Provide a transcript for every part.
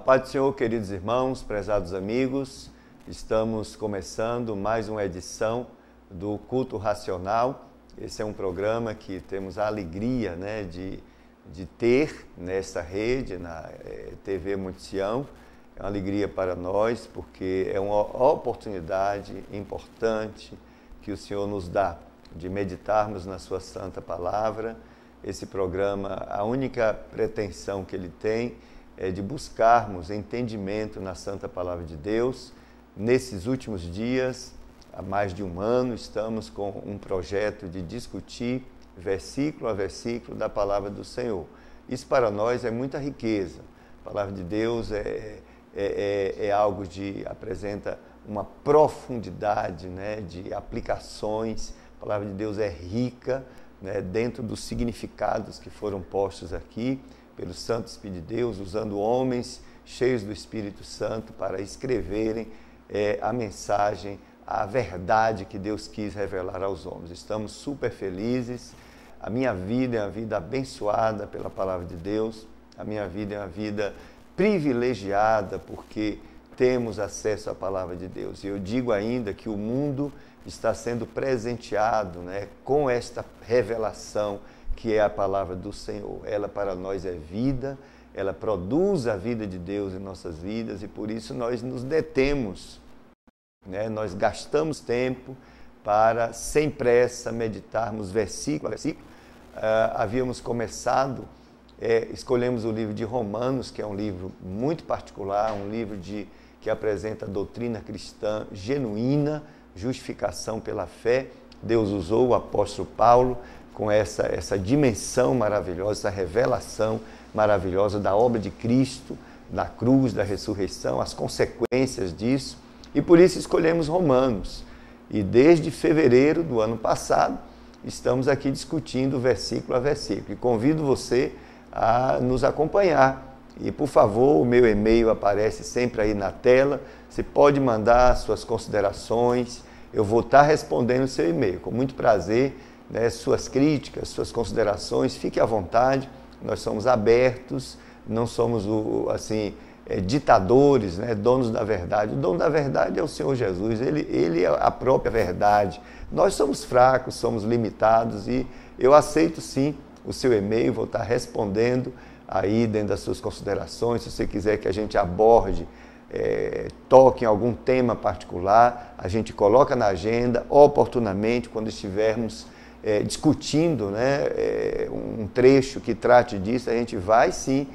paz do Senhor, queridos irmãos, prezados amigos, estamos começando mais uma edição do Culto Racional. Esse é um programa que temos a alegria, de ter nesta rede, na TV Monte Sião. É uma alegria para nós, porque é uma oportunidade importante que o Senhor nos dá de meditarmos na sua santa palavra. Esse programa, a única pretensão que ele tem é de buscarmos entendimento na santa palavra de Deus. Nesses últimos dias, há mais de um ano, estamos com um projeto de discutir versículo a versículo da palavra do Senhor. Isso para nós é muita riqueza. A palavra de Deus é algo que apresenta uma profundidade, de aplicações. A palavra de Deus é rica, dentro dos significados que foram postos aqui pelo Santo Espírito de Deus, usando homens cheios do Espírito Santo para escreverem a mensagem, a verdade que Deus quis revelar aos homens. Estamos super felizes. A minha vida é uma vida abençoada pela palavra de Deus. A minha vida é uma vida privilegiada porque temos acesso à palavra de Deus. E eu digo ainda que o mundo está sendo presenteado, com esta revelação que é a palavra do Senhor. Ela para nós é vida, ela produz a vida de Deus em nossas vidas e por isso nós nos detemos, nós gastamos tempo para, sem pressa, meditarmos versículo a versículo. Havíamos começado, escolhemos o livro de Romanos, que é um livro muito particular, um livro que apresenta a doutrina cristã genuína, justificação pela fé. Deus usou o apóstolo Paulo com essa dimensão maravilhosa, essa revelação maravilhosa da obra de Cristo, da cruz, da ressurreição, as consequências disso. E por isso escolhemos Romanos. E desde fevereiro do ano passado, estamos aqui discutindo versículo a versículo. E convido você a nos acompanhar. E, por favor, o meu e-mail aparece sempre aí na tela. Você pode mandar suas considerações. Eu vou estar respondendo o seu e-mail, com muito prazer. Suas críticas, suas considerações, fique à vontade. Nós somos abertos, não somos ditadores, donos da verdade. O dono da verdade é o Senhor Jesus, ele é a própria verdade. Nós somos fracos, somos limitados e eu aceito sim o seu e-mail, vou estar respondendo aí dentro das suas considerações. Se você quiser que a gente aborde, toque em algum tema particular, a gente coloca na agenda oportunamente quando estivermos discutindo um trecho que trate disso. A gente vai sim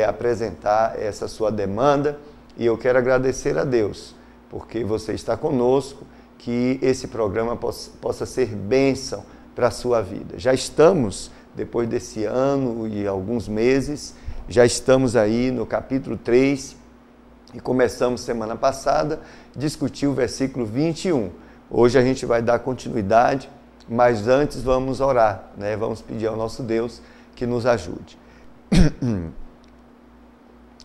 apresentar essa sua demanda e eu quero agradecer a Deus porque você está conosco, que esse programa possa ser bênção para a sua vida. Já estamos, depois desse ano e alguns meses, já estamos aí no capítulo 3 e começamos semana passada a discutir o versículo 21. Hoje a gente vai dar continuidade, mas antes vamos orar, Vamos pedir ao nosso Deus que nos ajude.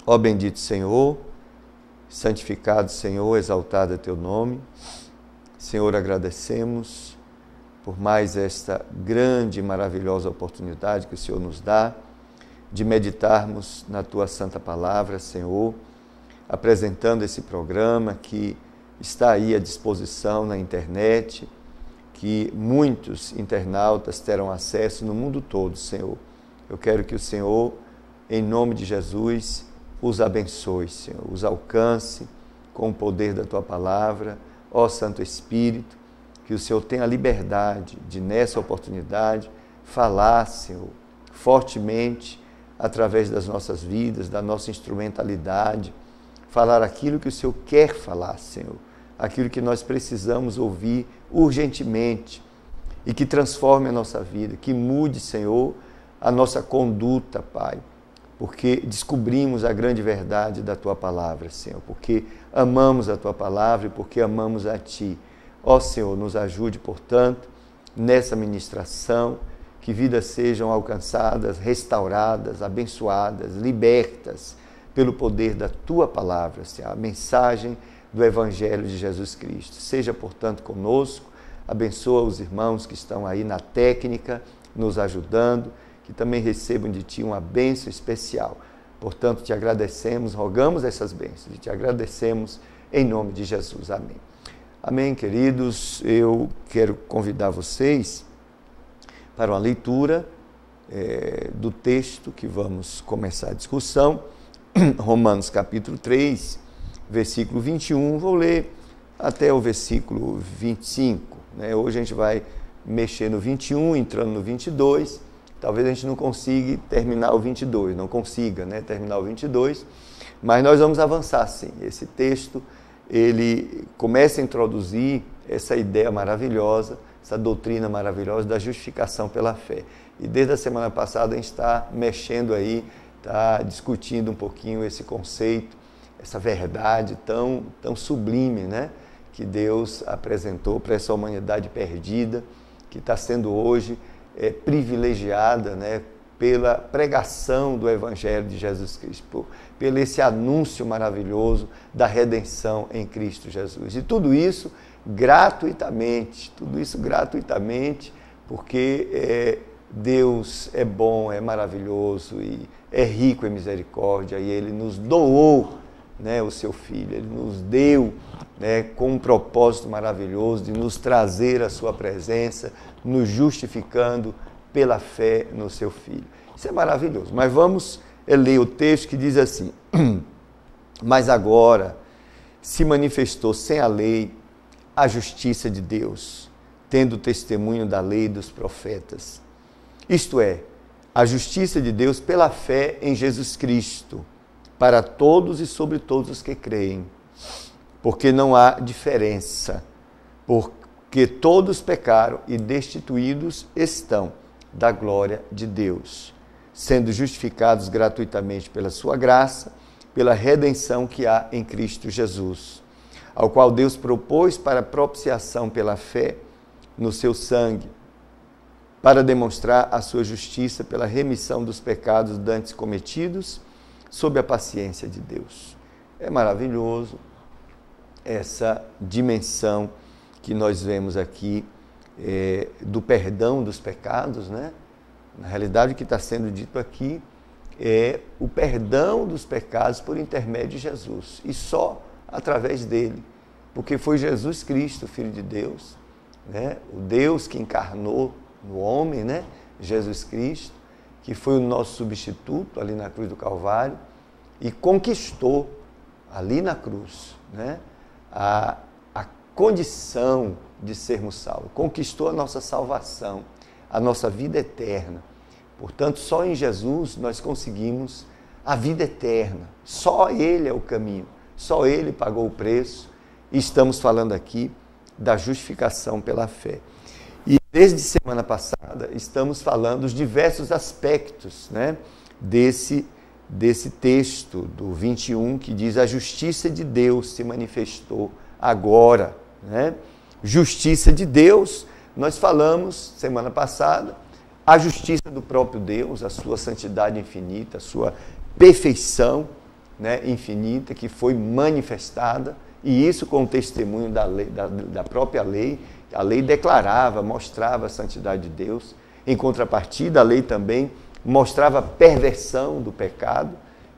Ó bendito Senhor, santificado Senhor, exaltado é teu nome. Senhor, agradecemos por mais esta grande e maravilhosa oportunidade que o Senhor nos dá de meditarmos na tua santa palavra, Senhor, apresentando esse programa que está aí à disposição na internet, que muitos internautas terão acesso no mundo todo, Senhor. Eu quero que o Senhor, em nome de Jesus, os abençoe, Senhor, os alcance com o poder da Tua palavra. Ó Santo Espírito, que o Senhor tenha a liberdade de, nessa oportunidade, falar, Senhor, fortemente, através das nossas vidas, da nossa instrumentalidade, falar aquilo que o Senhor quer falar, Senhor, aquilo que nós precisamos ouvir urgentemente e que transforme a nossa vida, que mude, Senhor, a nossa conduta, Pai, porque descobrimos a grande verdade da Tua palavra, Senhor, porque amamos a Tua palavra e porque amamos a Ti. Ó Senhor, nos ajude, portanto, nessa ministração, que vidas sejam alcançadas, restauradas, abençoadas, libertas pelo poder da Tua palavra, Senhor, a mensagem do Evangelho de Jesus Cristo. Seja, portanto, conosco, abençoa os irmãos que estão aí na técnica, nos ajudando, que também recebam de Ti uma bênção especial. Portanto, te agradecemos, rogamos essas bênçãos e te agradecemos em nome de Jesus. Amém. Amém, queridos. Eu quero convidar vocês para uma leitura do texto que vamos começar a discussão, Romanos capítulo 3, versículo 21, vou ler até o versículo 25. Hoje a gente vai mexer no 21, entrando no 22, talvez a gente não consiga terminar o 22, terminar o 22, mas nós vamos avançar sim. Esse texto, ele começa a introduzir essa ideia maravilhosa, essa doutrina maravilhosa da justificação pela fé. E desde a semana passada a gente está mexendo aí, está discutindo um pouquinho esse conceito, essa verdade tão sublime, que Deus apresentou para essa humanidade perdida, que está sendo hoje privilegiada, pela pregação do Evangelho de Jesus Cristo, pelo esse anúncio maravilhoso da redenção em Cristo Jesus. E tudo isso gratuitamente, porque Deus é bom, é maravilhoso e é rico em misericórdia, e Ele nos doou o seu Filho, Ele nos deu com um propósito maravilhoso de nos trazer a sua presença, nos justificando pela fé no seu Filho. Isso é maravilhoso, mas vamos ler o texto que diz assim: mas agora se manifestou sem a lei a justiça de Deus, tendo testemunho da lei e dos profetas. Isto é, a justiça de Deus pela fé em Jesus Cristo, para todos e sobre todos os que creem. Porque não há diferença, porque todos pecaram e destituídos estão da glória de Deus, sendo justificados gratuitamente pela sua graça, pela redenção que há em Cristo Jesus, ao qual Deus propôs para propiciação pela fé no seu sangue, para demonstrar a sua justiça pela remissão dos pecados dantes cometidos, sob a paciência de Deus. É maravilhoso essa dimensão que nós vemos aqui do perdão dos pecados, Na realidade, o que está sendo dito aqui é o perdão dos pecados por intermédio de Jesus, e só através dele, porque foi Jesus Cristo, Filho de Deus, o Deus que encarnou no homem, Jesus Cristo, que foi o nosso substituto ali na cruz do Calvário, e conquistou ali na cruz a condição de sermos salvos, conquistou a nossa salvação, a nossa vida eterna. Portanto, só em Jesus nós conseguimos a vida eterna, só Ele é o caminho, só Ele pagou o preço, e estamos falando aqui da justificação pela fé. E desde semana passada estamos falando dos diversos aspectos desse texto do 21, que diz: a justiça de Deus se manifestou agora. Justiça de Deus, nós falamos semana passada, a justiça do próprio Deus, a sua santidade infinita, a sua perfeição infinita, que foi manifestada, e isso com o testemunho da lei, da própria lei. A lei declarava, mostrava a santidade de Deus. Em contrapartida, a lei também mostrava a perversão do pecado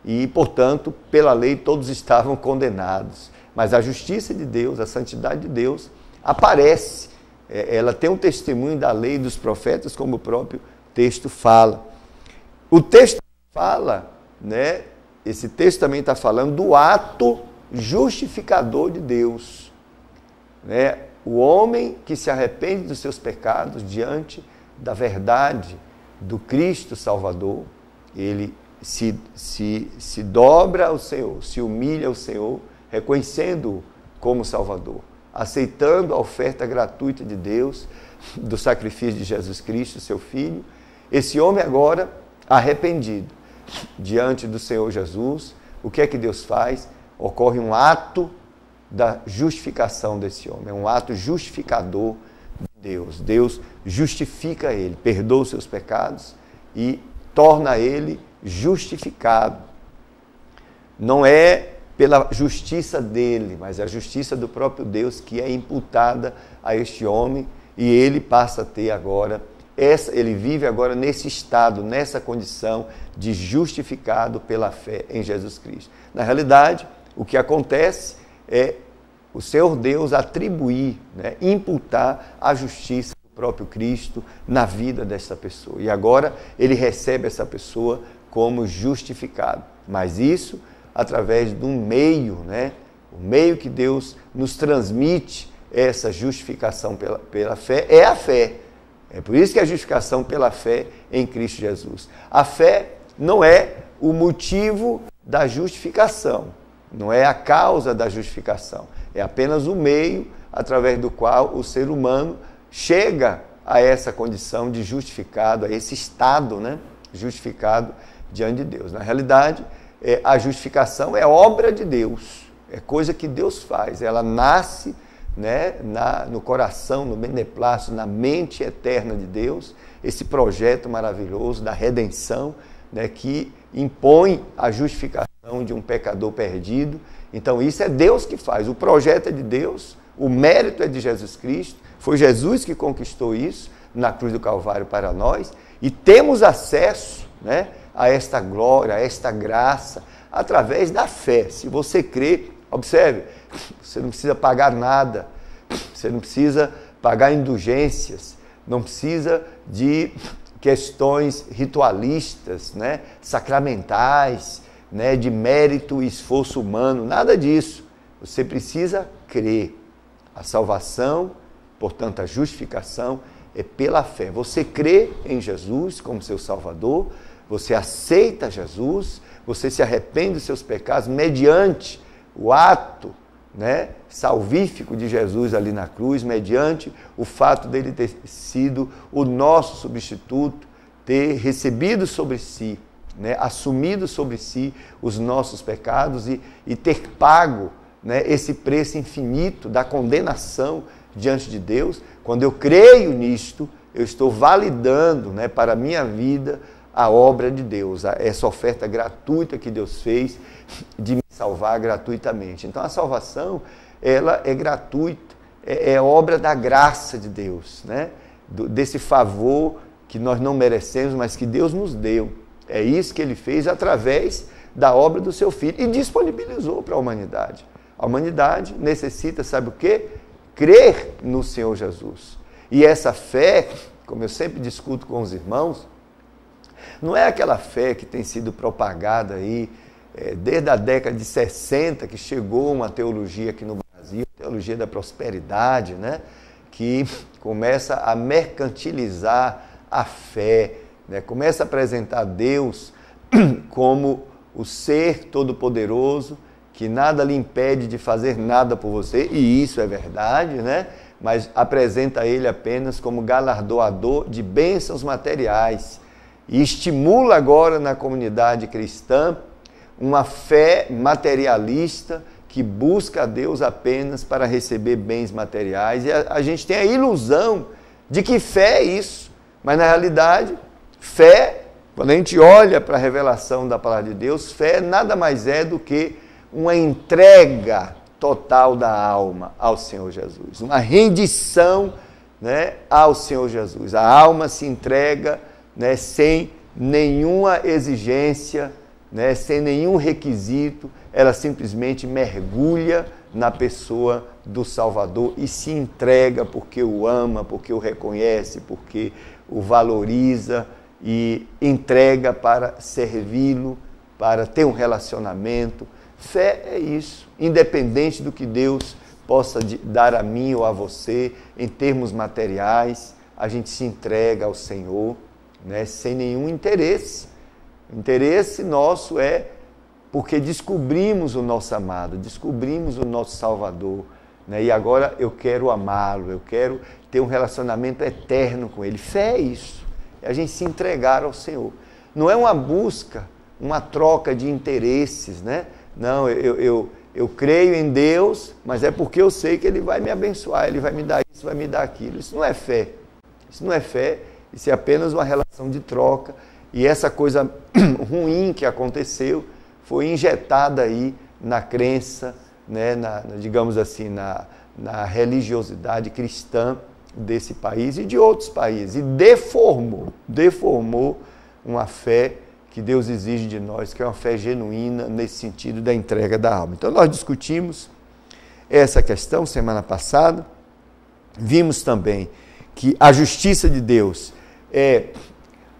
e, portanto, pela lei todos estavam condenados. Mas a justiça de Deus, a santidade de Deus, aparece. Ela tem um testemunho da lei e dos profetas, como o próprio texto fala. O texto fala, esse texto também está falando do ato justificador de Deus. O homem que se arrepende dos seus pecados diante da verdade do Cristo Salvador, ele se dobra ao Senhor, se humilha ao Senhor, reconhecendo-o como Salvador, aceitando a oferta gratuita de Deus, do sacrifício de Jesus Cristo, seu Filho. Esse homem agora, arrependido, diante do Senhor Jesus, o que é que Deus faz? Ocorre um ato da justificação desse homem, é um ato justificador de Deus. Deus justifica ele, perdoa os seus pecados e torna ele justificado. Não é pela justiça dele, mas a justiça do próprio Deus que é imputada a este homem, e ele passa a ter agora ele vive agora nesse estado, nessa condição de justificado pela fé em Jesus Cristo. Na realidade, o que acontece é o Senhor Deus atribuir, né, imputar a justiça do próprio Cristo na vida dessa pessoa. E agora ele recebe essa pessoa como justificado. Mas isso através de um meio, né, o meio que Deus nos transmite essa justificação pela fé é a fé. É por isso que a justificação pela fé em Cristo Jesus. A fé não é o motivo da justificação, não é a causa da justificação. É apenas o meio através do qual o ser humano chega a essa condição de justificado, a esse estado, né, justificado diante de Deus. Na realidade, a justificação é obra de Deus, é coisa que Deus faz, ela nasce, né, no coração, no beneplácito, na mente eterna de Deus, esse projeto maravilhoso da redenção, né, que impõe a justificação de um pecador perdido. Então isso é Deus que faz, o projeto é de Deus, o mérito é de Jesus Cristo, foi Jesus que conquistou isso na cruz do Calvário para nós, e temos acesso, né, a esta glória, a esta graça, através da fé. Se você crê, observe, você não precisa pagar nada, você não precisa pagar indulgências, não precisa de questões ritualistas, né, sacramentais, né, de mérito e esforço humano, nada disso. Você precisa crer. A salvação, portanto, a justificação é pela fé. Você crê em Jesus como seu Salvador, você aceita Jesus, você se arrepende dos seus pecados mediante o ato, né, salvífico de Jesus ali na cruz, mediante o fato dele ter sido o nosso substituto, ter recebido sobre si, né, assumido sobre si os nossos pecados e ter pago, né, esse preço infinito da condenação diante de Deus. Quando eu creio nisto, eu estou validando, né, para a minha vida a obra de Deus, essa oferta gratuita que Deus fez de me salvar gratuitamente. Então a salvação, ela é gratuita, é obra da graça de Deus, né? Desse favor que nós não merecemos, mas que Deus nos deu. É isso que ele fez através da obra do seu Filho e disponibilizou para a humanidade. A humanidade necessita, sabe o quê? Crer no Senhor Jesus. E essa fé, como eu sempre discuto com os irmãos, não é aquela fé que tem sido propagada aí desde a década de 60, que chegou uma teologia aqui no Brasil, teologia da prosperidade, né, que começa a mercantilizar a fé, né, começa a apresentar Deus como o ser todo-poderoso, que nada lhe impede de fazer nada por você, e isso é verdade, né? Mas apresenta ele apenas como galardoador de bênçãos materiais e estimula agora na comunidade cristã uma fé materialista que busca a Deus apenas para receber bens materiais, e a gente tem a ilusão de que fé é isso, mas na realidade, fé, quando a gente olha para a revelação da palavra de Deus, fé nada mais é do que uma entrega total da alma ao Senhor Jesus, uma rendição, né, ao Senhor Jesus. A alma se entrega, né, sem nenhuma exigência, né, sem nenhum requisito, ela simplesmente mergulha na pessoa do Salvador e se entrega porque o ama, porque o reconhece, porque o valoriza e entrega para servi-lo, para ter um relacionamento. Fé é isso, independente do que Deus possa dar a mim ou a você, em termos materiais, a gente se entrega ao Senhor, né, sem nenhum interesse. O interesse nosso é porque descobrimos o nosso amado, descobrimos o nosso Salvador, né, e agora eu quero amá-lo, eu quero ter um relacionamento eterno com Ele. Fé é isso, é a gente se entregar ao Senhor. Não é uma busca, uma troca de interesses, né? Não, eu creio em Deus, mas é porque eu sei que Ele vai me abençoar, Ele vai me dar isso, vai me dar aquilo. Isso não é fé. Isso não é fé, isso é apenas uma relação de troca. E essa coisa ruim que aconteceu foi injetada aí na crença, né, digamos assim, na religiosidade cristã, desse país e de outros países, e deformou uma fé que Deus exige de nós, que é uma fé genuína nesse sentido da entrega da alma. Então nós discutimos essa questão semana passada, vimos também que a justiça de Deus é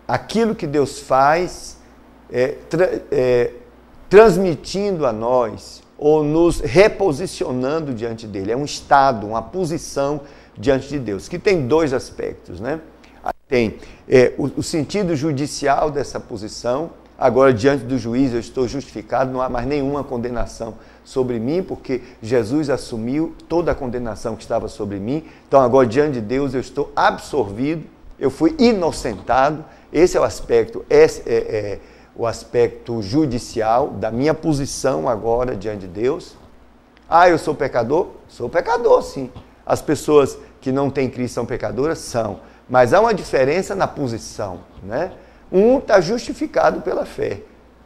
aquilo que Deus faz, transmitindo a nós, ou nos reposicionando diante dele. É um estado, uma posição diante de Deus, que tem dois aspectos, né? Tem o sentido judicial dessa posição. Agora, diante do juiz, eu estou justificado, não há mais nenhuma condenação sobre mim, porque Jesus assumiu toda a condenação que estava sobre mim. Então, agora, diante de Deus, eu estou absorvido, eu fui inocentado. Esse é o aspecto, o aspecto judicial da minha posição agora diante de Deus. Ah, eu sou pecador? Sou pecador, sim. As pessoas que não têm Cristo são pecadoras? São. Mas há uma diferença na posição, né? Um está justificado pela fé,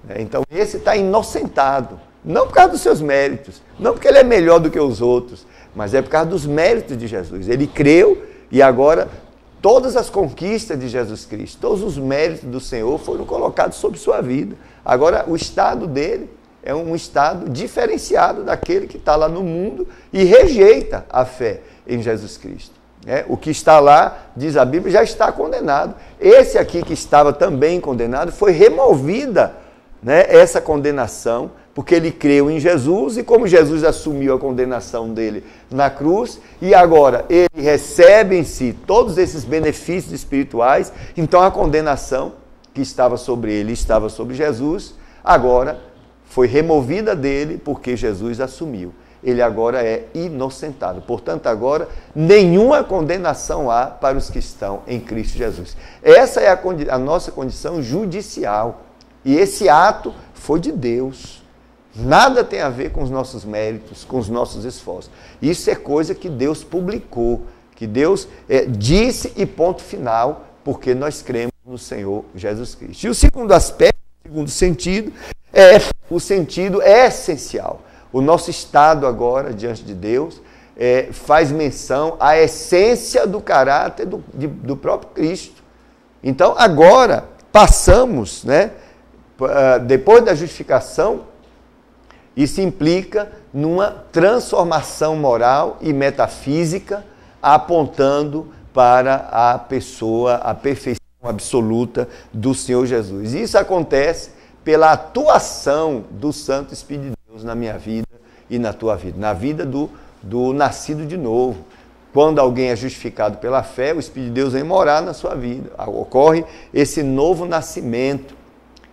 né? Então esse está inocentado, não por causa dos seus méritos, não porque ele é melhor do que os outros, mas é por causa dos méritos de Jesus. Ele creu e agora todas as conquistas de Jesus Cristo, todos os méritos do Senhor foram colocados sobre sua vida. Agora o estado dele é um estado diferenciado daquele que está lá no mundo e rejeita a fé em Jesus Cristo. O que está lá, diz a Bíblia, já está condenado. Esse aqui que estava também condenado, foi removida, né, essa condenação, porque ele creu em Jesus, e como Jesus assumiu a condenação dele na cruz, e agora ele recebe em si todos esses benefícios espirituais, então a condenação que estava sobre ele, estava sobre Jesus, agora foi removida dele, porque Jesus assumiu. Ele agora é inocentado. Portanto, agora, nenhuma condenação há para os que estão em Cristo Jesus. Essa é a nossa condição judicial. E esse ato foi de Deus. Nada tem a ver com os nossos méritos, com os nossos esforços. Isso é coisa que Deus publicou, que Deus disse e ponto final, porque nós cremos no Senhor Jesus Cristo. E o segundo aspecto, o segundo sentido, é o sentido essencial. O nosso estado agora, diante de Deus, faz menção à essência do caráter do próprio Cristo. Então, agora, passamos, né, depois da justificação, isso implica numa transformação moral e metafísica, apontando para a pessoa, a perfeição absoluta do Senhor Jesus. Isso acontece pela atuação do Santo Espírito de Deus na minha vida e na tua vida, na vida do nascido de novo. Quando alguém é justificado pela fé, o Espírito de Deus vem morar na sua vida. Ocorre esse novo nascimento.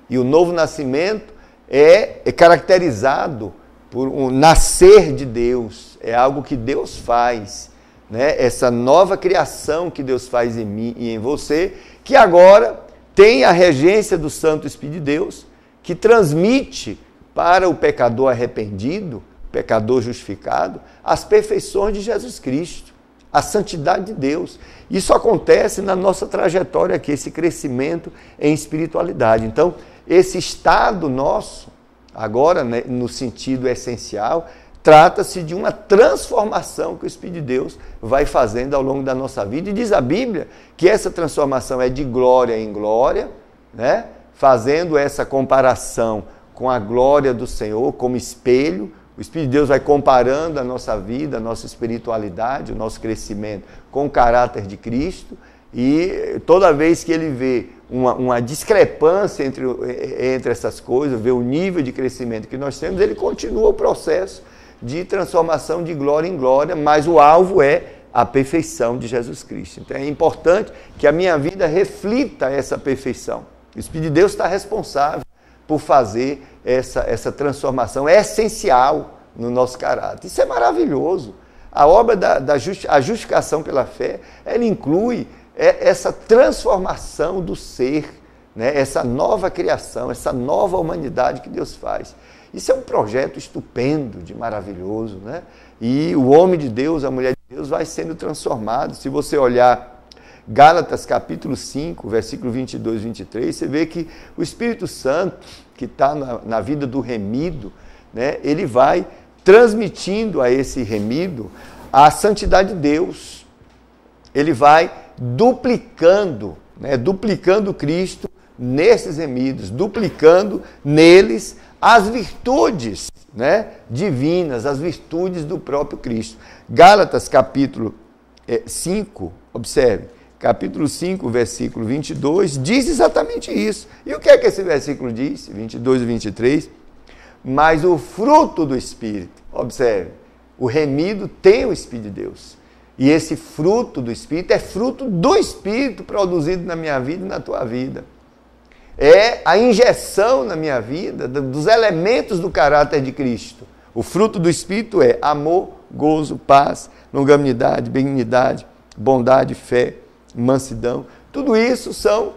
E o novo nascimento é caracterizado por um nascer de Deus. É algo que Deus faz, né? Essa nova criação que Deus faz em mim e em você, que agora tem a regência do Santo Espírito de Deus, que transmite para o pecador arrependido, pecador justificado, as perfeições de Jesus Cristo, a santidade de Deus. Isso acontece na nossa trajetória aqui, esse crescimento em espiritualidade. Então, esse estado nosso, agora, né, no sentido essencial, trata-se de uma transformação que o Espírito de Deus vai fazendo ao longo da nossa vida. E diz a Bíblia que essa transformação é de glória em glória, né? Fazendo essa comparação com a glória do Senhor como espelho. O Espírito de Deus vai comparando a nossa vida, a nossa espiritualidade, o nosso crescimento com o caráter de Cristo, e toda vez que ele vê uma discrepância entre essas coisas, vê o nível de crescimento que nós temos, ele continua o processo de transformação de glória em glória, mas o alvo é a perfeição de Jesus Cristo. Então é importante que a minha vida reflita essa perfeição. O Espírito de Deus está responsável por fazer essa transformação, é essencial no nosso caráter. Isso é maravilhoso. A obra a justificação pela fé, ela inclui essa transformação do ser, né? Essa nova criação, essa nova humanidade que Deus faz. Isso é um projeto estupendo, de maravilhoso, né? E o homem de Deus, a mulher de Deus vai sendo transformado. Se você olhar Gálatas capítulo 5, versículo 22 e 23, você vê que o Espírito Santo, que está na vida do remido, né, ele vai transmitindo a esse remido a santidade de Deus. ele vai duplicando, né, duplicando Cristo nesses remidos, duplicando neles as virtudes, né, divinas, as virtudes do próprio Cristo. Gálatas capítulo 5, observe, capítulo 5, versículo 22, diz exatamente isso. E o que é que esse versículo diz? 22 e 23. Mas o fruto do Espírito, observe, o remido tem o Espírito de Deus. E esse fruto do Espírito é fruto do Espírito produzido na minha vida e na tua vida. É a injeção na minha vida dos elementos do caráter de Cristo. O fruto do Espírito é amor, gozo, paz, longanimidade, benignidade, bondade, fé, mansidão. Tudo isso são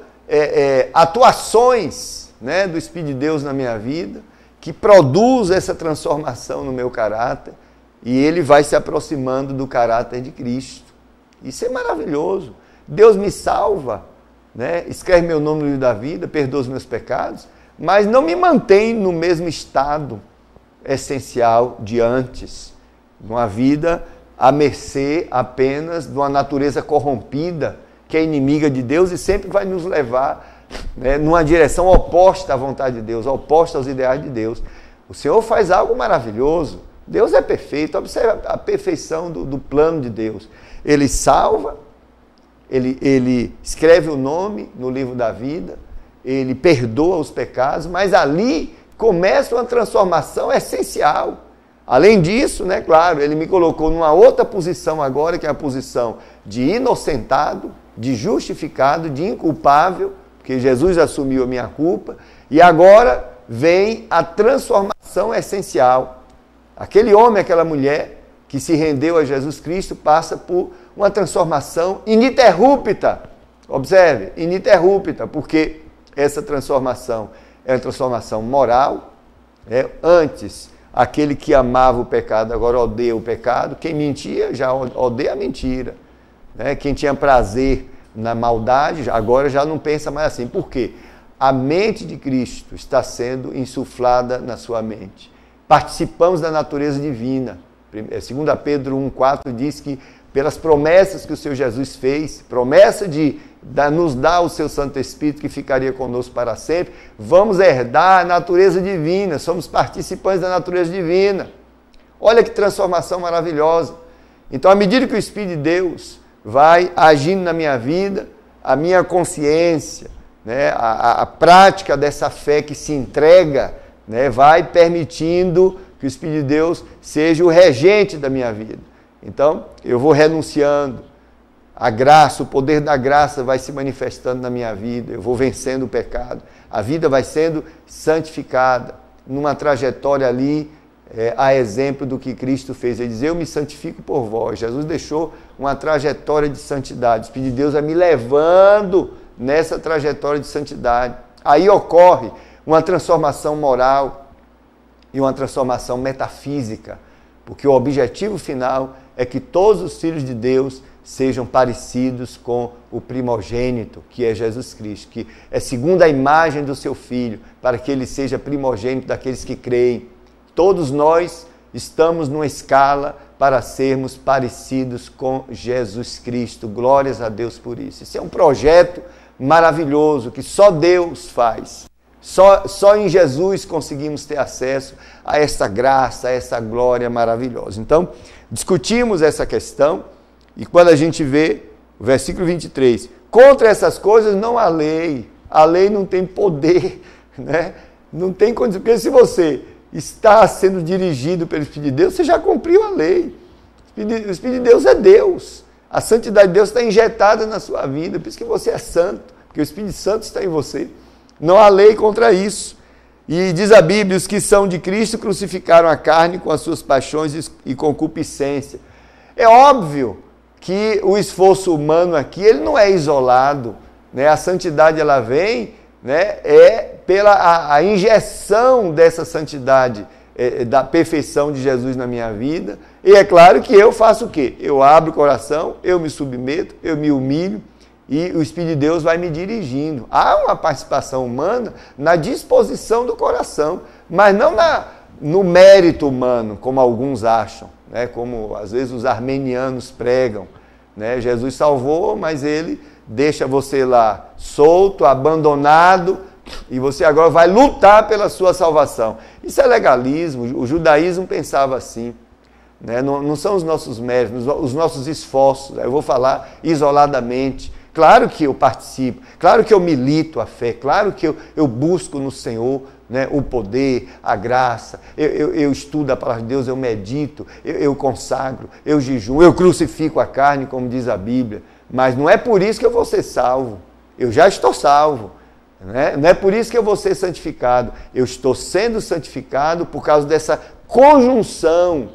atuações, né, do Espírito de Deus na minha vida, que produz essa transformação no meu caráter, e ele vai se aproximando do caráter de Cristo. Isso é maravilhoso. Deus me salva, né? Escreve meu nome no livro da vida, perdoa os meus pecados, mas não me mantém no mesmo estado essencial de antes, numa vida à mercê apenas de uma natureza corrompida, que é inimiga de Deus e sempre vai nos levar, né, numa direção oposta à vontade de Deus, oposta aos ideais de Deus. O Senhor faz algo maravilhoso. Deus é perfeito. Observe a perfeição do plano de Deus. Ele salva, ele escreve o nome no livro da vida, ele perdoa os pecados, mas ali começa uma transformação essencial. Além disso, né, claro, ele me colocou numa outra posição agora, que é a posição de inocentado, de justificado, de inculpável, porque Jesus assumiu a minha culpa, e agora vem a transformação essencial. Aquele homem, aquela mulher que se rendeu a Jesus Cristo passa por uma transformação ininterrupta. Observe, ininterrupta, porque essa transformação é uma transformação moral. Antes, aquele que amava o pecado agora odeia o pecado. Quem mentia já odeia a mentira. Quem tinha prazer na maldade, agora já não pensa mais assim. Por quê? A mente de Cristo está sendo insuflada na sua mente. Participamos da natureza divina. 2 Pedro 1,4 diz que pelas promessas que o Senhor Jesus fez, promessa de nos dar o seu Santo Espírito que ficaria conosco para sempre, vamos herdar a natureza divina, somos participantes da natureza divina. Olha que transformação maravilhosa. Então, à medida que o Espírito de Deus vai agindo na minha vida, a minha consciência, né, a prática dessa fé que se entrega, né, vai permitindo que o Espírito de Deus seja o regente da minha vida. Então, eu vou renunciando. A graça, o poder da graça vai se manifestando na minha vida. Eu vou vencendo o pecado. A vida vai sendo santificada numa trajetória ali, a exemplo do que Cristo fez. Ele diz, eu me santifico por vós. Jesus deixou uma trajetória de santidade. O Espírito de Deus vai me levando nessa trajetória de santidade. Aí ocorre uma transformação moral e uma transformação metafísica, porque o objetivo final é que todos os filhos de Deus sejam parecidos com o primogênito, que é Jesus Cristo, que é segundo a imagem do seu Filho, para que ele seja primogênito daqueles que creem. Todos nós estamos numa escala para sermos parecidos com Jesus Cristo. Glórias a Deus por isso. Isso é um projeto maravilhoso que só Deus faz. Só em Jesus conseguimos ter acesso a essa graça, a essa glória maravilhosa. Então, discutimos essa questão e quando a gente vê o versículo 23, contra essas coisas não há lei. A lei não tem poder, né? Não tem condição, porque se você está sendo dirigido pelo Espírito de Deus, você já cumpriu a lei. O Espírito de Deus é Deus. A santidade de Deus está injetada na sua vida, por isso que você é santo, porque o Espírito Santo está em você. Não há lei contra isso. E diz a Bíblia, os que são de Cristo crucificaram a carne com as suas paixões e concupiscência. É óbvio que o esforço humano aqui, ele não é isolado, né? A santidade, ela vem, né, pela a injeção dessa santidade, da perfeição de Jesus na minha vida. E é claro que eu faço o quê? Eu abro o coração, eu me submeto, eu me humilho, e o Espírito de Deus vai me dirigindo. Há uma participação humana na disposição do coração, mas não no mérito humano, como alguns acham, né? Como às vezes os armenianos pregam, né? Jesus salvou, mas ele deixa você lá solto, abandonado, e você agora vai lutar pela sua salvação. Isso é legalismo. O judaísmo pensava assim, né? Não são os nossos méritos, os nossos esforços. Eu vou falar isoladamente. Claro que eu participo, claro que eu milito a fé, claro que eu busco no Senhor, né, o poder, a graça, eu estudo a palavra de Deus, eu medito, eu consagro, eu jejuo, eu crucifico a carne, como diz a Bíblia, mas não é por isso que eu vou ser salvo, eu já estou salvo, né? Não é por isso que eu vou ser santificado, eu estou sendo santificado por causa dessa conjunção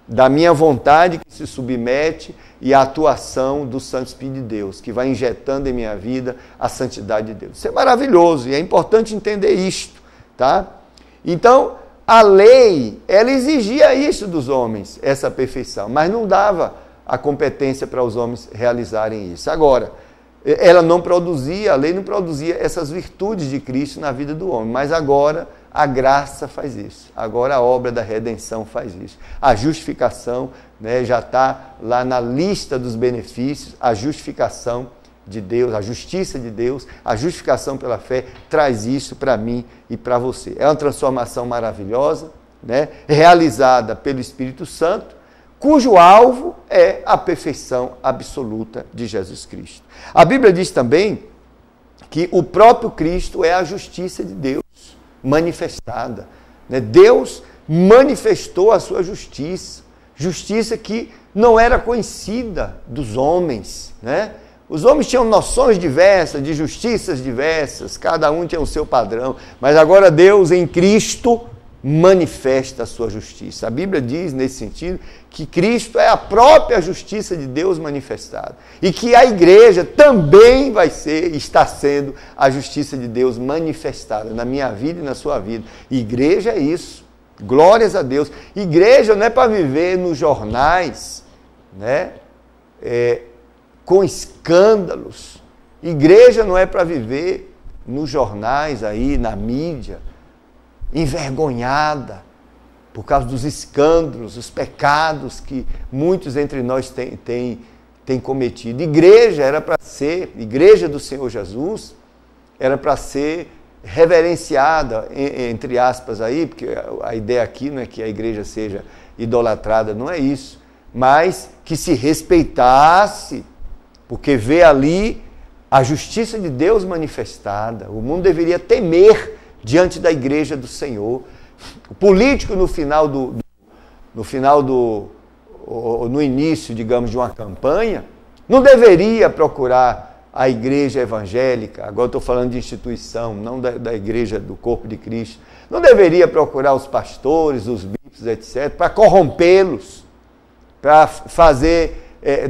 da minha vontade que se submete e a atuação do Santo Espírito de Deus, que vai injetando em minha vida a santidade de Deus. Isso é maravilhoso e é importante entender isto, tá? Então, a lei, ela exigia isso dos homens, essa perfeição, mas não dava a competência para os homens realizarem isso. Agora, ela não produzia, a lei não produzia essas virtudes de Cristo na vida do homem, mas agora a graça faz isso, agora a obra da redenção faz isso. A justificação, né, já está lá na lista dos benefícios, a justificação de Deus, a justiça de Deus, a justificação pela fé, traz isso para mim e para você. É uma transformação maravilhosa, né, realizada pelo Espírito Santo, cujo alvo é a perfeição absoluta de Jesus Cristo. A Bíblia diz também que o próprio Cristo é a justiça de Deus manifestada, né? Deus manifestou a sua justiça, justiça que não era conhecida dos homens, né? Os homens tinham noções diversas, de justiças diversas, cada um tinha o seu padrão, mas agora Deus em Cristo manifesta a sua justiça. A Bíblia diz, nesse sentido, que Cristo é a própria justiça de Deus manifestada. E que a igreja também vai ser, está sendo, a justiça de Deus manifestada na minha vida e na sua vida. Igreja é isso. Glórias a Deus. Igreja não é para viver nos jornais, né? Com escândalos. Igreja não é para viver nos jornais aí, na mídia, envergonhada por causa dos escândalos, os pecados que muitos entre nós têm cometido. Igreja era para ser, igreja do Senhor Jesus, era para ser reverenciada, entre aspas aí, porque a ideia aqui não é que a igreja seja idolatrada, não é isso, mas que se respeitasse, porque vê ali a justiça de Deus manifestada. O mundo deveria temer diante da igreja do Senhor. O político no início, digamos, de uma campanha, não deveria procurar a igreja evangélica, agora estou falando de instituição, não da igreja do corpo de Cristo, não deveria procurar os pastores, os bispos, etc., para corrompê-los, para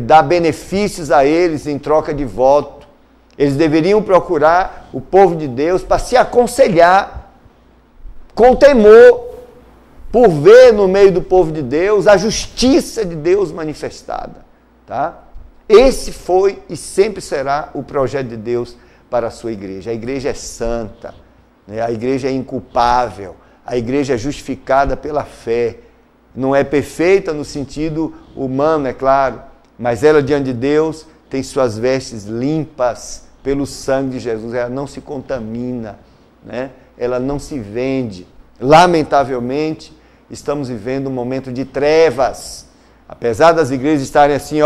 dar benefícios a eles em troca de voto. Eles deveriam procurar o povo de Deus para se aconselhar com temor, por ver no meio do povo de Deus a justiça de Deus manifestada. Tá? Esse foi e sempre será o projeto de Deus para a sua igreja. A igreja é santa, né? A igreja é inculpável, a igreja é justificada pela fé. Não é perfeita no sentido humano, é claro, mas ela diante de Deus tem suas vestes limpas pelo sangue de Jesus, ela não se contamina, né? Ela não se vende. Lamentavelmente, estamos vivendo um momento de trevas. Apesar das igrejas estarem assim,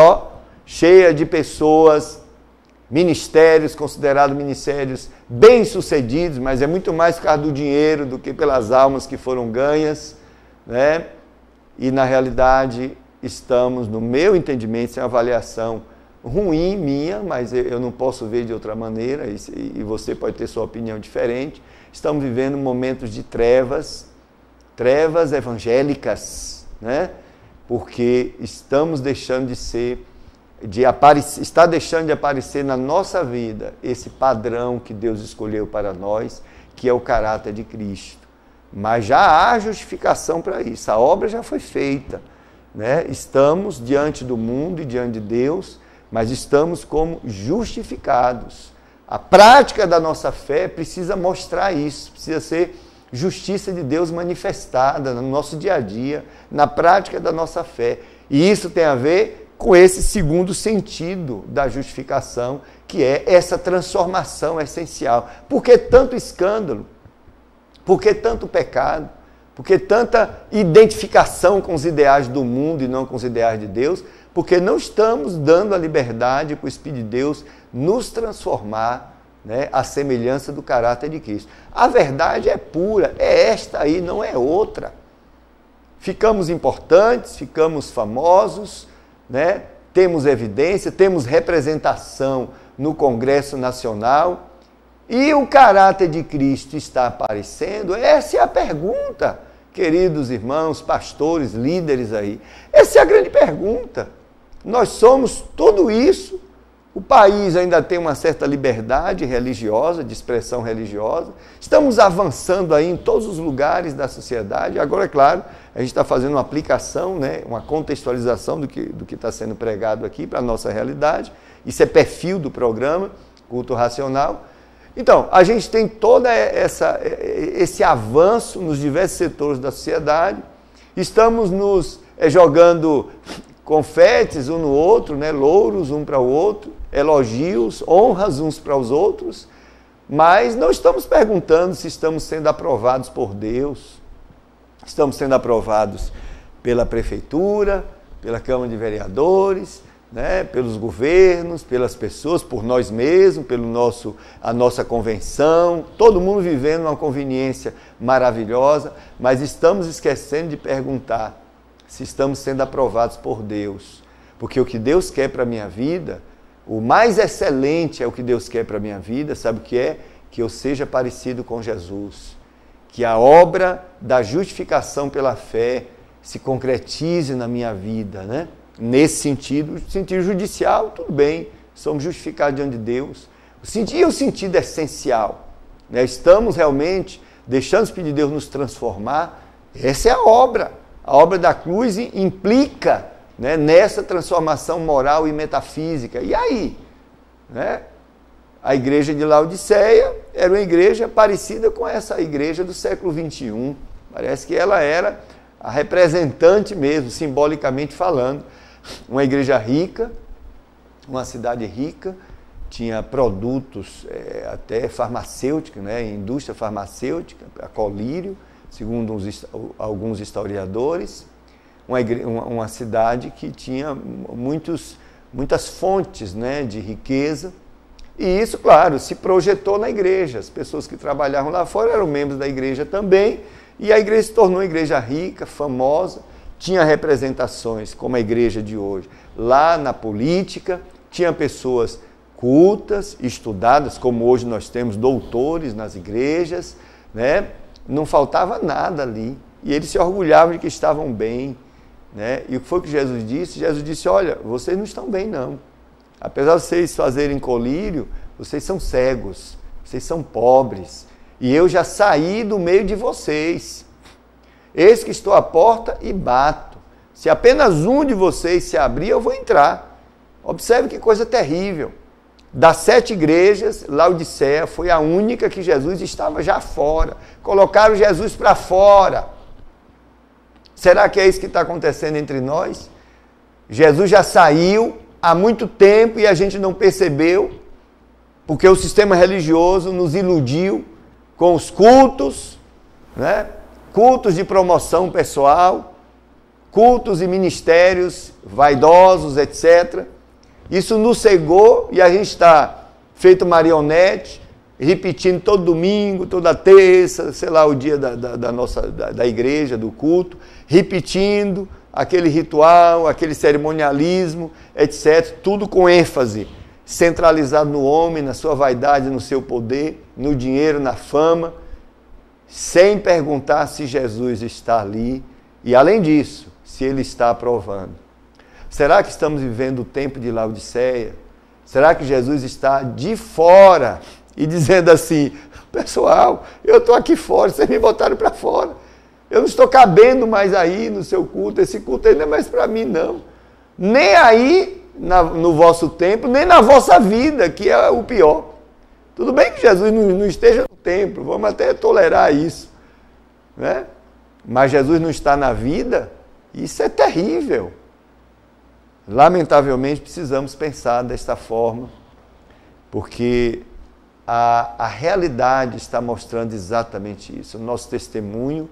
cheias de pessoas, ministérios considerados ministérios bem-sucedidos, mas é muito mais por causa do dinheiro do que pelas almas que foram ganhas, né? E na realidade estamos, no meu entendimento, sem avaliação ruim minha, mas eu não posso ver de outra maneira, e você pode ter sua opinião diferente. Estamos vivendo momentos de trevas evangélicas, né? Porque estamos deixando está deixando de aparecer na nossa vida esse padrão que Deus escolheu para nós, que é o caráter de Cristo. Mas já há justificação para isso, a obra já foi feita, né? Estamos diante do mundo e diante de Deus, mas estamos como justificados. A prática da nossa fé precisa mostrar isso, precisa ser justiça de Deus manifestada no nosso dia a dia, na prática da nossa fé. E isso tem a ver com esse segundo sentido da justificação, que é essa transformação essencial. Por que tanto escândalo? Por que tanto pecado? Por que tanta identificação com os ideais do mundo e não com os ideais de Deus? Porque não estamos dando a liberdade para o Espírito de Deus nos transformar, né, à semelhança do caráter de Cristo. A verdade é pura, é esta aí, não é outra. Ficamos importantes, ficamos famosos, né? Temos evidência, temos representação no Congresso Nacional e o caráter de Cristo está aparecendo? Essa é a pergunta, queridos irmãos, pastores, líderes aí. Essa é a grande pergunta. Nós somos tudo isso. O país ainda tem uma certa liberdade religiosa, de expressão religiosa. Estamos avançando aí em todos os lugares da sociedade. Agora, é claro, a gente está fazendo uma aplicação, né, uma contextualização do que está sendo pregado aqui para a nossa realidade. Isso é perfil do programa, Culto Racional. Então, a gente tem todo esse avanço nos diversos setores da sociedade. Estamos nos jogando confetes um no outro, né, louros um para o outro, elogios, honras uns para os outros, mas não estamos perguntando se estamos sendo aprovados por Deus. Estamos sendo aprovados pela prefeitura, pela Câmara de Vereadores, né, pelos governos, pelas pessoas, por nós mesmos, a nossa convenção, todo mundo vivendo uma conveniência maravilhosa, mas estamos esquecendo de perguntar se estamos sendo aprovados por Deus. Porque o que Deus quer para a minha vida, o mais excelente é o que Deus quer para a minha vida, sabe o que é? Que eu seja parecido com Jesus. Que a obra da justificação pela fé se concretize na minha vida, né? Nesse sentido judicial, tudo bem, somos justificados diante de Deus. E o sentido essencial, né? Estamos realmente deixando o Espírito de Deus nos transformar. Essa é a obra. A obra da cruz implica, né, nessa transformação moral e metafísica. E aí? Né? A igreja de Laodiceia era uma igreja parecida com essa igreja do século XXI. Parece que ela era a representante mesmo, simbolicamente falando. Uma igreja rica, uma cidade rica, tinha produtos até farmacêuticos, né, indústria farmacêutica, a colírio, segundo alguns historiadores. Uma cidade que tinha muitas fontes, né, de riqueza. E isso, claro, se projetou na igreja. As pessoas que trabalhavam lá fora eram membros da igreja também, e a igreja se tornou uma igreja rica, famosa, tinha representações, como a igreja de hoje, lá na política, tinha pessoas cultas, estudadas, como hoje nós temos doutores nas igrejas, né? Não faltava nada ali, e eles se orgulhavam de que estavam bem, né? E o que foi que Jesus disse? Jesus disse, olha, vocês não estão bem não. Apesar de vocês fazerem colírio, vocês são cegos, vocês são pobres, e eu já saí do meio de vocês. Eis que estou à porta e bato. Se apenas um de vocês se abrir, eu vou entrar. Observe que coisa terrível. Das 7 igrejas, Laodiceia foi a única que Jesus estava já fora. Colocaram Jesus para fora. Será que é isso que está acontecendo entre nós? Jesus já saiu há muito tempo e a gente não percebeu, porque o sistema religioso nos iludiu com os cultos, né? Cultos de promoção pessoal, cultos e ministérios vaidosos, etc. Isso nos cegou e a gente está feito marionete, repetindo todo domingo, toda terça, sei lá, o dia da igreja, do culto, repetindo aquele ritual, aquele cerimonialismo, etc. Tudo com ênfase, centralizado no homem, na sua vaidade, no seu poder, no dinheiro, na fama, sem perguntar se Jesus está ali e, além disso, se Ele está aprovando. Será que estamos vivendo o tempo de Laodiceia? Será que Jesus está de fora e dizendo assim, pessoal, eu estou aqui fora, vocês me botaram para fora. Eu não estou cabendo mais aí no seu culto, esse culto aí não é mais para mim, não. Nem aí no vosso templo, nem na vossa vida, que é o pior. Tudo bem que Jesus não esteja no templo, vamos até tolerar isso, né? Mas Jesus não está na vida, isso é terrível. Lamentavelmente, precisamos pensar desta forma, porque a realidade está mostrando exatamente isso. O nosso testemunho,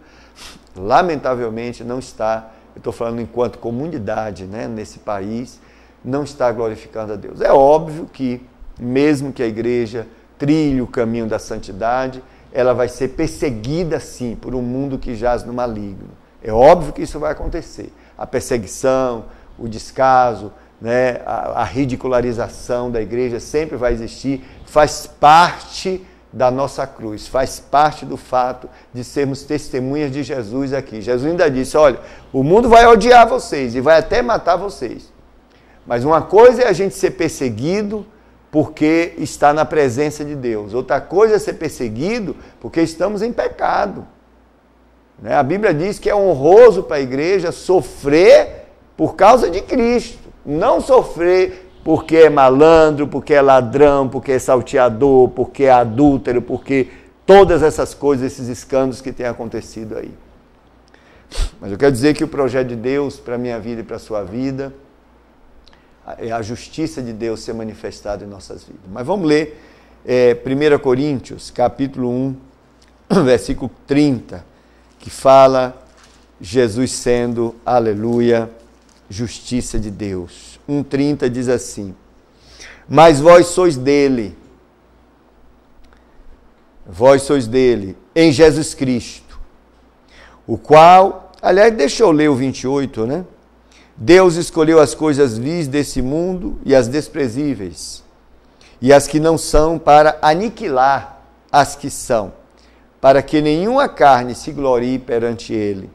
lamentavelmente, não está, eu estou falando enquanto comunidade, né, nesse país, não está glorificando a Deus. É óbvio que, mesmo que a igreja trilhe o caminho da santidade, ela vai ser perseguida, sim, por um mundo que jaz no maligno. É óbvio que isso vai acontecer. A perseguição, o descaso, né, a ridicularização da igreja sempre vai existir, faz parte da nossa cruz, faz parte do fato de sermos testemunhas de Jesus aqui. Jesus ainda disse, olha, o mundo vai odiar vocês e vai até matar vocês. Mas uma coisa é a gente ser perseguido porque está na presença de Deus. Outra coisa é ser perseguido porque estamos em pecado. A Bíblia diz que é honroso para a igreja sofrer por causa de Cristo. Não sofrer porque é malandro, porque é ladrão, porque é salteador, porque é adúltero, porque todas essas coisas, esses escândalos que têm acontecido aí. Mas eu quero dizer que o projeto de Deus para a minha vida e para a sua vida é a justiça de Deus ser manifestada em nossas vidas. Mas vamos ler 1 Coríntios, capítulo 1, versículo 30, que fala Jesus sendo, aleluia, justiça de Deus. 1,30 diz assim, mas vós sois dele, em Jesus Cristo, o qual, aliás, deixa eu ler o 28, né? Deus escolheu as coisas vis desse mundo e as desprezíveis, e as que não são, para aniquilar as que são, para que nenhuma carne se glorie perante ele.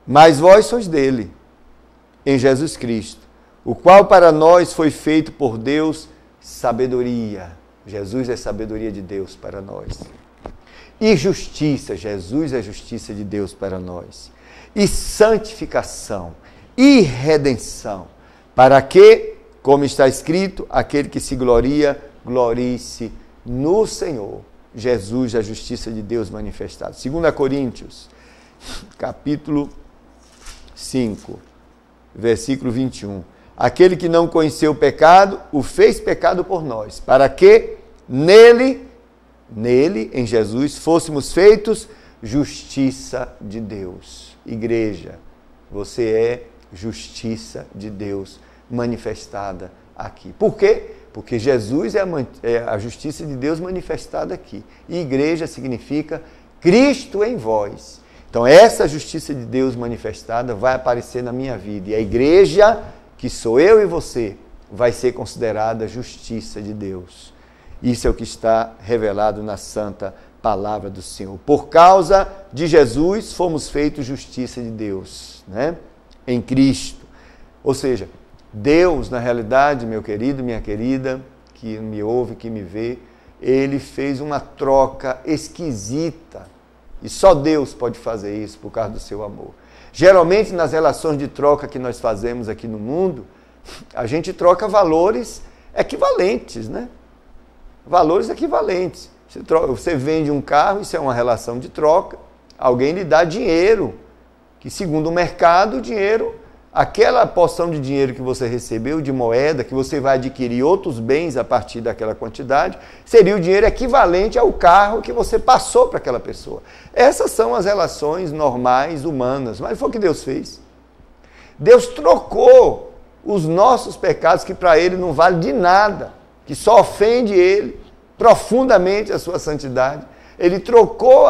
Mas vós sois dele, em Jesus Cristo, o qual para nós foi feito por Deus sabedoria. Jesus é sabedoria de Deus para nós. E justiça, Jesus é justiça de Deus para nós. E santificação, e redenção, para que, como está escrito, aquele que se gloria, glorie-se no Senhor. Jesus, a justiça de Deus manifestada. 2 Coríntios, capítulo 5, versículo 21. Aquele que não conheceu o pecado, o fez pecado por nós, para que nele, em Jesus, fôssemos feitos justiça de Deus. Igreja, você é justiça de Deus manifestada aqui. Por quê? Porque Jesus é a justiça de Deus manifestada aqui. E igreja significa Cristo em vós. Então essa justiça de Deus manifestada vai aparecer na minha vida. E a igreja, que sou eu e você, vai ser considerada justiça de Deus. Isso é o que está revelado na santa palavra do Senhor. Por causa de Jesus, fomos feitos justiça de Deus, né? Em Cristo. Ou seja, Deus, na realidade, meu querido, minha querida, que me ouve, que me vê, Ele fez uma troca esquisita. E só Deus pode fazer isso por causa do seu amor. Geralmente, nas relações de troca que nós fazemos aqui no mundo, a gente troca valores equivalentes, né? Valores equivalentes. Você vende um carro, isso é uma relação de troca. Alguém lhe dá dinheiro, que segundo o mercado, o dinheiro, aquela porção de dinheiro que você recebeu, de moeda, que você vai adquirir outros bens a partir daquela quantidade, seria o dinheiro equivalente ao carro que você passou para aquela pessoa. Essas são as relações normais, humanas, mas foi o que Deus fez. Deus trocou os nossos pecados, que para Ele não vale de nada, que só ofende Ele profundamente a sua santidade. Ele trocou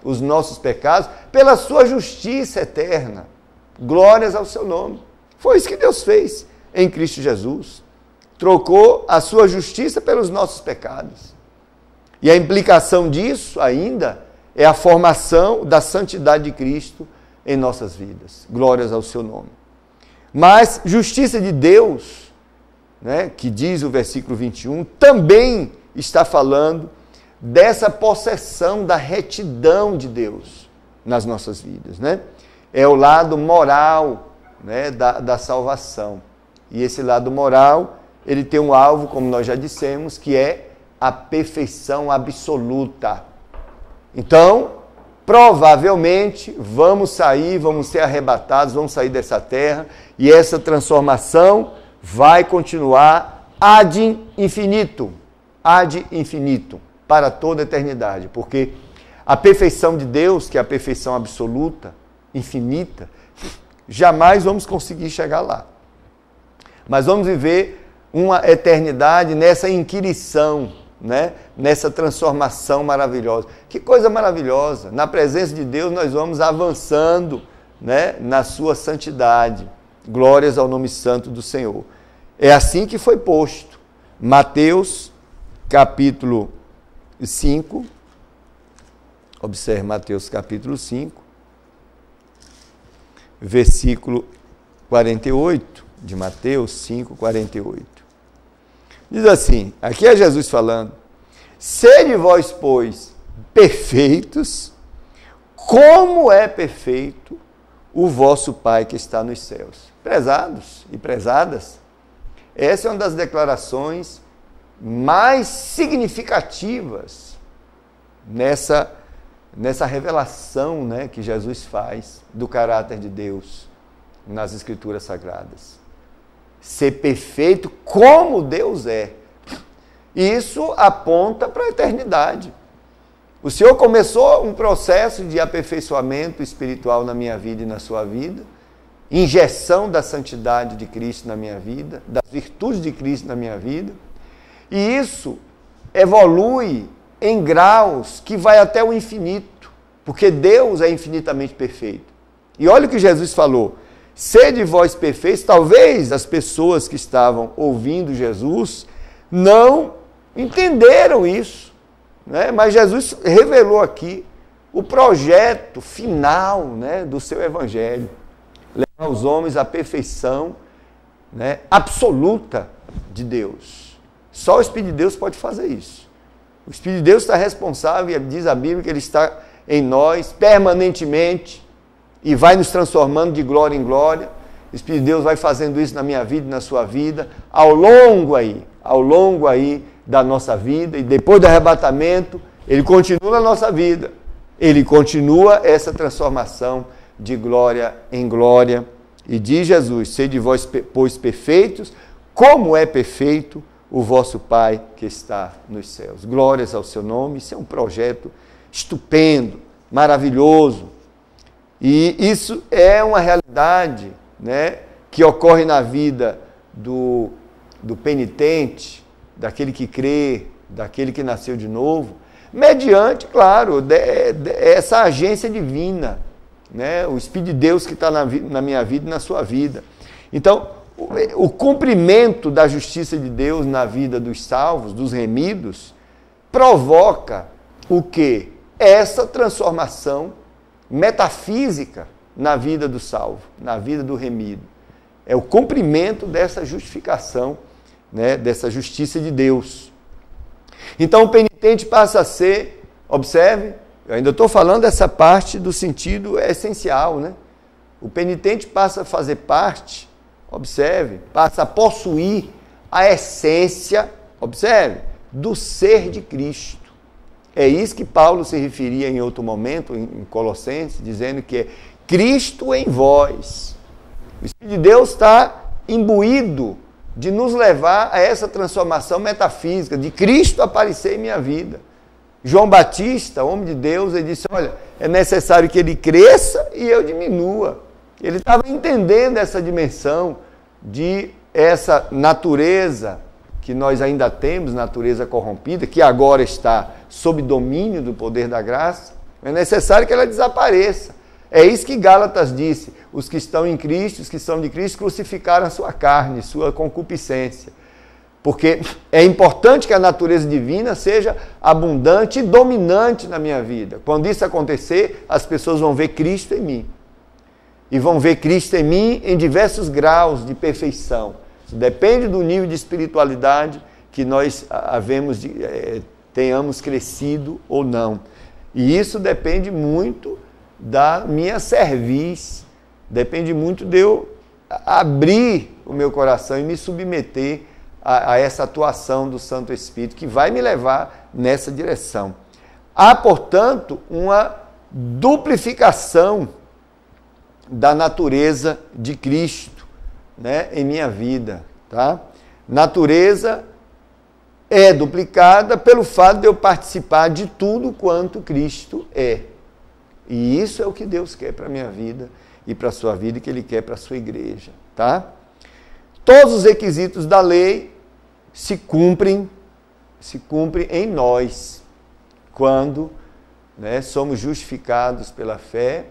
os nossos pecados pela sua justiça eterna. Glórias ao seu nome. Foi isso que Deus fez em Cristo Jesus. Trocou a sua justiça pelos nossos pecados. E a implicação disso ainda é a formação da santidade de Cristo em nossas vidas. Glórias ao seu nome. Mas justiça de Deus, né, que diz o versículo 21, também está falando dessa possessão da retidão de Deus nas nossas vidas, né? É o lado moral, né, da salvação. E esse lado moral, ele tem um alvo, como nós já dissemos, que é a perfeição absoluta. Então, provavelmente vamos ser arrebatados, vamos sair dessa terra, e essa transformação vai continuar ad infinitum, para toda a eternidade, porque a perfeição de Deus, que é a perfeição absoluta, infinita, jamais vamos conseguir chegar lá. Mas vamos viver uma eternidade nessa inquirição, né? Nessa transformação maravilhosa. Que coisa maravilhosa! Na presença de Deus nós vamos avançando, né? Na sua santidade. Glórias ao nome santo do Senhor. É assim que foi posto. Mateus, capítulo 5. Observe Mateus, capítulo 5, versículo 48, de Mateus 5, 48. Diz assim, aqui é Jesus falando: sede vós, pois, perfeitos, como é perfeito o vosso Pai que está nos céus. Prezados e prezadas, essa é uma das declarações mais significativas nessa revelação, né, que Jesus faz do caráter de Deus nas Escrituras Sagradas. Ser perfeito como Deus é. Isso aponta para a eternidade. O Senhor começou um processo de aperfeiçoamento espiritual na minha vida e na sua vida, injeção da santidade de Cristo na minha vida, das virtudes de Cristo na minha vida, e isso evolui em graus que vai até o infinito, porque Deus é infinitamente perfeito. E olha o que Jesus falou: sede vós perfeitos. Talvez as pessoas que estavam ouvindo Jesus não entenderam isso, né? Mas Jesus revelou aqui o projeto final, né, do seu evangelho, levar os homens à perfeição, né, absoluta de Deus. Só o Espírito de Deus pode fazer isso. O Espírito de Deus está responsável, e diz a Bíblia que ele está em nós permanentemente e vai nos transformando de glória em glória. O Espírito de Deus vai fazendo isso na minha vida e na sua vida, ao longo aí da nossa vida, e depois do arrebatamento, ele continua na nossa vida. Ele continua essa transformação de glória em glória. E diz Jesus: sede vós, pois, perfeitos, como é perfeito o vosso Pai que está nos céus. Glórias ao seu nome. Isso é um projeto estupendo, maravilhoso. E isso é uma realidade, né, que ocorre na vida do penitente, daquele que crê, daquele que nasceu de novo, mediante, claro, essa agência divina, né, o Espírito de Deus que está na minha vida e na sua vida. Então, o cumprimento da justiça de Deus na vida dos salvos, dos remidos, provoca o quê? Essa transformação metafísica na vida do salvo, na vida do remido. É o cumprimento dessa justificação, né, dessa justiça de Deus. Então o penitente passa a ser, observe, eu ainda estou falando dessa parte do sentido essencial, né? O penitente passa a fazer parte, observe, passa a possuir a essência, observe, do ser de Cristo. É isso que Paulo se referia em outro momento, em Colossenses, dizendo que é Cristo em vós. O Espírito de Deus está imbuído de nos levar a essa transformação metafísica, de Cristo aparecer em minha vida. João Batista, homem de Deus, ele disse: olha, é necessário que ele cresça e eu diminua. Ele estava entendendo essa dimensão de essa natureza que nós ainda temos, natureza corrompida, que agora está sob domínio do poder da graça. É necessário que ela desapareça. É isso que Gálatas disse: os que estão em Cristo, os que são de Cristo, crucificaram a sua carne, sua concupiscência. Porque é importante que a natureza divina seja abundante e dominante na minha vida. Quando isso acontecer, as pessoas vão ver Cristo em mim. E vão ver Cristo em mim em diversos graus de perfeição. Depende do nível de espiritualidade que nós tenhamos crescido ou não. E isso depende muito da minha cerviz, depende muito de eu abrir o meu coração e me submeter a essa atuação do Santo Espírito, que vai me levar nessa direção. Há, portanto, uma duplificação da natureza de Cristo, né, em minha vida, tá? Natureza é duplicada pelo fato de eu participar de tudo quanto Cristo é. E isso é o que Deus quer para a minha vida e para a sua vida e que Ele quer para a sua igreja, tá? Todos os requisitos da lei se cumprem em nós, quando, né, somos justificados pela fé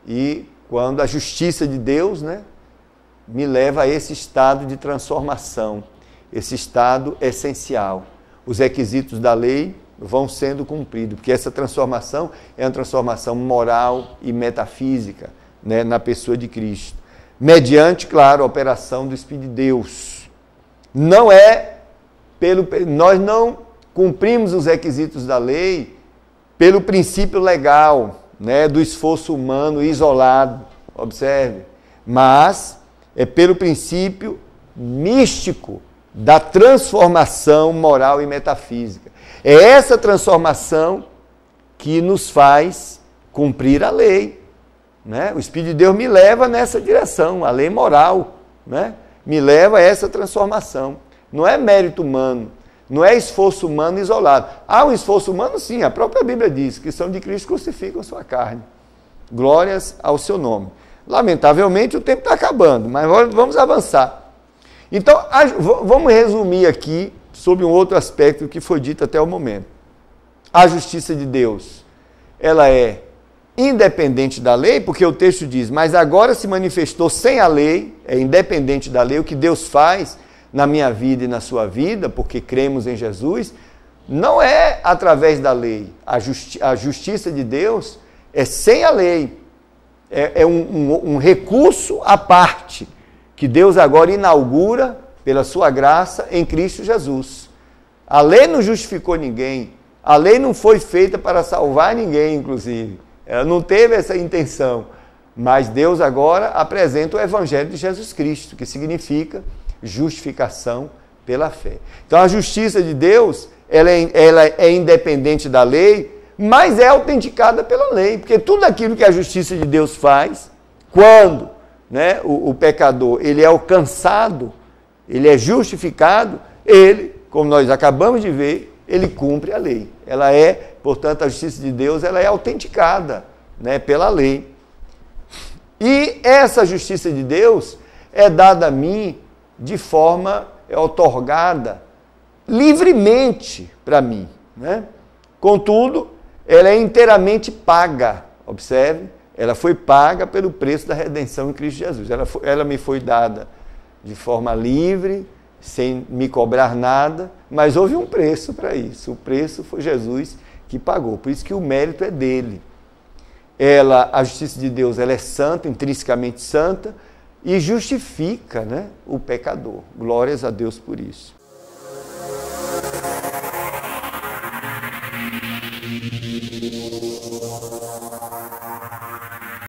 e quando a justiça de Deus, né, me leva a esse estado de transformação, esse estado essencial. Os requisitos da lei vão sendo cumpridos, porque essa transformação é uma transformação moral e metafísica, né, na pessoa de Cristo. Mediante, claro, a operação do Espírito de Deus. Nós não cumprimos os requisitos da lei pelo princípio legal, né, do esforço humano isolado, observe, mas é pelo princípio místico da transformação moral e metafísica. É essa transformação que nos faz cumprir a lei, né? O Espírito de Deus me leva nessa direção, a lei moral, né, me leva a essa transformação. Não é mérito humano, não é esforço humano isolado. Há um esforço humano, sim, a própria Bíblia diz que são de Cristo crucificam sua carne. Glórias ao seu nome. Lamentavelmente o tempo está acabando, mas vamos avançar. Então, vamos resumir aqui sobre um outro aspecto que foi dito até o momento. A justiça de Deus, ela é independente da lei, porque o texto diz, mas agora se manifestou sem a lei, é independente da lei, o que Deus faz na minha vida e na sua vida, porque cremos em Jesus, não é através da lei. A justiça de Deus é sem a lei. É um recurso à parte, que Deus agora inaugura pela sua graça em Cristo Jesus. A lei não justificou ninguém, a lei não foi feita para salvar ninguém, inclusive. Ela não teve essa intenção, mas Deus agora apresenta o Evangelho de Jesus Cristo, que significa justificação pela fé. Então a justiça de Deus, ela é independente da lei, mas é autenticada pela lei, porque tudo aquilo que a justiça de Deus faz, quando, né, o pecador ele é alcançado, ele é justificado, ele, como nós acabamos de ver, ele cumpre a lei. Ela é, portanto, a justiça de Deus, ela é autenticada, né, pela lei. E essa justiça de Deus é dada a mim de forma outorgada livremente para mim, né? Contudo, ela é inteiramente paga. Observe, ela foi paga pelo preço da redenção em Cristo Jesus. Ela me foi dada de forma livre, sem me cobrar nada, mas houve um preço para isso. O preço foi Jesus que pagou. Por isso que o mérito é dele. A justiça de Deus, ela é santa, intrinsecamente santa, e justifica, né, o pecador. Glórias a Deus por isso.